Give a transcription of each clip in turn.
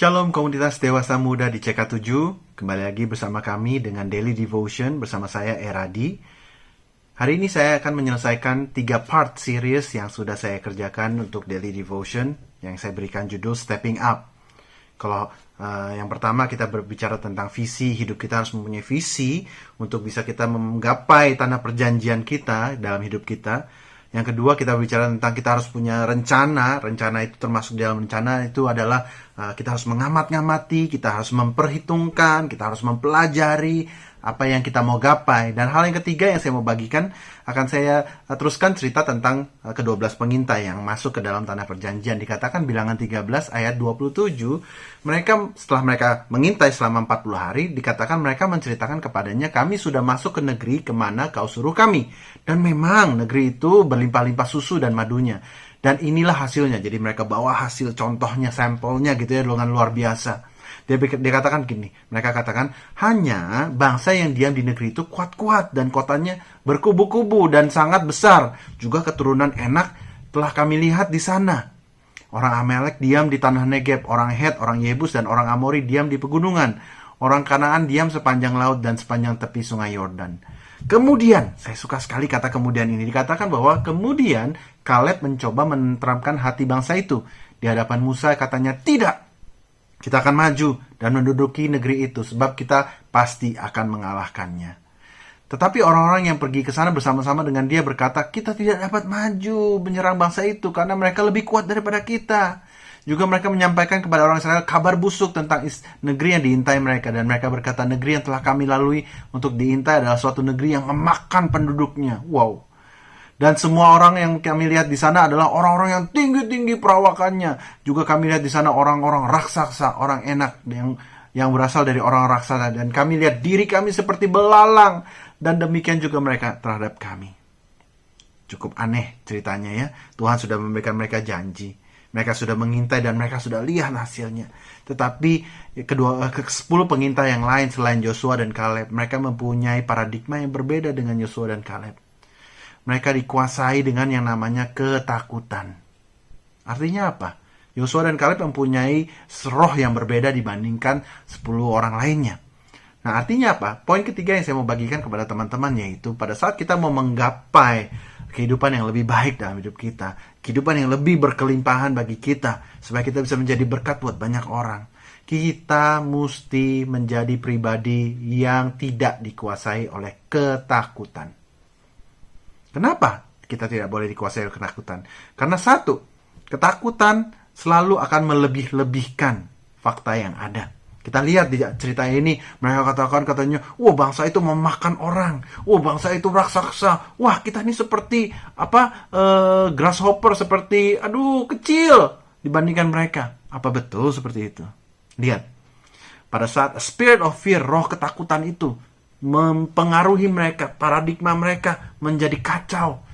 Shalom komunitas dewasa muda di CK7. Kembali lagi bersama kami dengan Daily Devotion bersama saya Eradi. Hari ini saya akan menyelesaikan 3 part series yang sudah saya kerjakan untuk Daily Devotion yang saya berikan judul Stepping Up. Kalau yang pertama kita berbicara tentang visi, hidup kita harus mempunyai visi untuk bisa kita menggapai tanah perjanjian kita dalam hidup kita. Yang kedua kita berbicara tentang kita harus punya rencana itu termasuk dalam rencana itu adalah kita harus mengamati, kita harus memperhitungkan, kita harus mempelajari apa yang kita mau gapai. Dan hal yang ketiga yang saya mau bagikan akan saya teruskan cerita tentang ke-12 pengintai yang masuk ke dalam tanah perjanjian. Dikatakan Bilangan 13 ayat 27, setelah mereka mengintai selama 40 hari, dikatakan mereka menceritakan kepadanya, kami sudah masuk ke negeri kemana kau suruh kami. Dan memang negeri itu berlimpah-limpah susu dan madunya. Dan inilah hasilnya. Jadi mereka bawa hasil contohnya, sampelnya gitu ya, dengan luar biasa. Dia katakan gini, mereka katakan, hanya bangsa yang diam di negeri itu kuat-kuat dan kotanya berkubu-kubu dan sangat besar. Juga keturunan Enak telah kami lihat di sana. Orang Amalek diam di tanah Negeb, orang Het, orang Yebus, dan orang Amori diam di pegunungan. Orang Kanaan diam sepanjang laut dan sepanjang tepi sungai Yordan. Kemudian, saya suka sekali kata kemudian ini, dikatakan bahwa kemudian Kaleb mencoba menenteramkan hati bangsa itu. Di hadapan Musa katanya, tidak. Kita akan maju dan menduduki negeri itu sebab kita pasti akan mengalahkannya. Tetapi orang-orang yang pergi ke sana bersama-sama dengan dia berkata, kita tidak dapat maju menyerang bangsa itu karena mereka lebih kuat daripada kita. Juga mereka menyampaikan kepada orang Israel kabar busuk tentang negeri yang diintai mereka. Dan mereka berkata, negeri yang telah kami lalui untuk diintai adalah suatu negeri yang memakan penduduknya. Wow. Dan semua orang yang kami lihat di sana adalah orang-orang yang tinggi-tinggi perawakannya. Juga kami lihat di sana orang-orang raksasa, orang Enak yang berasal dari orang raksasa. Dan kami lihat diri kami seperti belalang. Dan demikian juga mereka terhadap kami. Cukup aneh ceritanya ya. Tuhan sudah memberikan mereka janji. Mereka sudah mengintai dan mereka sudah lihat hasilnya. Tetapi ke-10 pengintai yang lain selain Yosua dan Kaleb, mereka mempunyai paradigma yang berbeda dengan Yosua dan Kaleb. Mereka dikuasai dengan yang namanya ketakutan. Artinya apa? Yosua dan Kaleb mempunyai roh yang berbeda dibandingkan 10 orang lainnya. Nah, artinya apa? Poin ketiga yang saya mau bagikan kepada teman-teman yaitu pada saat kita mau menggapai kehidupan yang lebih baik dalam hidup kita, kehidupan yang lebih berkelimpahan bagi kita, supaya kita bisa menjadi berkat buat banyak orang, kita mesti menjadi pribadi yang tidak dikuasai oleh ketakutan. Kenapa kita tidak boleh dikuasai oleh ketakutan? Karena satu, ketakutan selalu akan melebih-lebihkan fakta yang ada. Kita lihat di cerita ini, mereka katanya, wah bangsa itu memakan orang, wah bangsa itu raksasa, wah kita ini seperti grasshopper, seperti kecil dibandingkan mereka. Apa betul seperti itu? Lihat, pada saat spirit of fear, roh ketakutan itu mempengaruhi mereka, paradigma mereka menjadi kacau.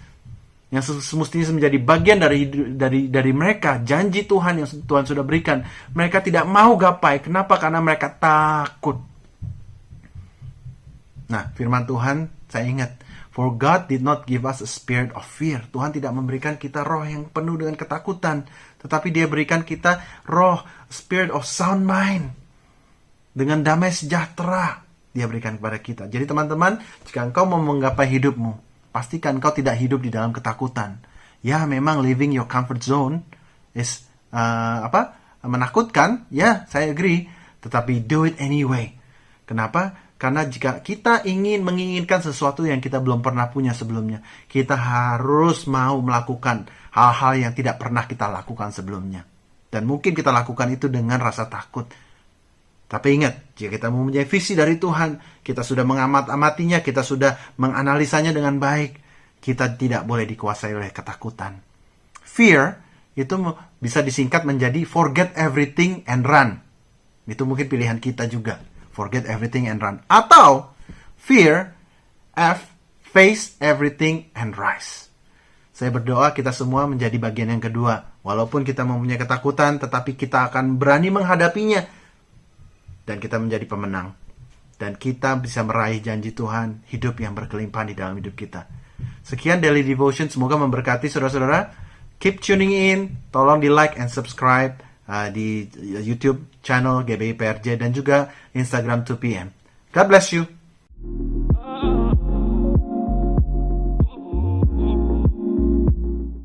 Yang semestinya menjadi bagian dari mereka, janji Tuhan yang Tuhan sudah berikan, mereka tidak mau gapai. Kenapa? Karena mereka takut. Nah, firman Tuhan, saya ingat, for God did not give us a spirit of fear. Tuhan tidak memberikan kita roh yang penuh dengan ketakutan, tetapi Dia berikan kita roh, spirit of sound mind, dengan damai sejahtera. Dia berikan kepada kita. Jadi teman-teman, jika engkau mau menggapai hidupmu, pastikan engkau tidak hidup di dalam ketakutan. Ya, memang living your comfort zone is menakutkan. Ya, saya agree. Tetapi do it anyway. Kenapa? Karena jika kita menginginkan sesuatu yang kita belum pernah punya sebelumnya, kita harus mau melakukan hal-hal yang tidak pernah kita lakukan sebelumnya. Dan mungkin kita lakukan itu dengan rasa takut. Tapi ingat, jika kita mempunyai visi dari Tuhan, kita sudah mengamatinya, kita sudah menganalisanya dengan baik, kita tidak boleh dikuasai oleh ketakutan. Fear itu bisa disingkat menjadi forget everything and run. Itu mungkin pilihan kita juga. Forget everything and run. Atau fear, face everything and rise. Saya berdoa kita semua menjadi bagian yang kedua. Walaupun kita mempunyai ketakutan, tetapi kita akan berani menghadapinya. Dan kita menjadi pemenang. Dan kita bisa meraih janji Tuhan, hidup yang berkelimpahan di dalam hidup kita. Sekian Daily Devotion, semoga memberkati saudara-saudara. Keep tuning in, tolong di like and subscribe di YouTube channel GBI PRJ dan juga Instagram 2PM. God bless you.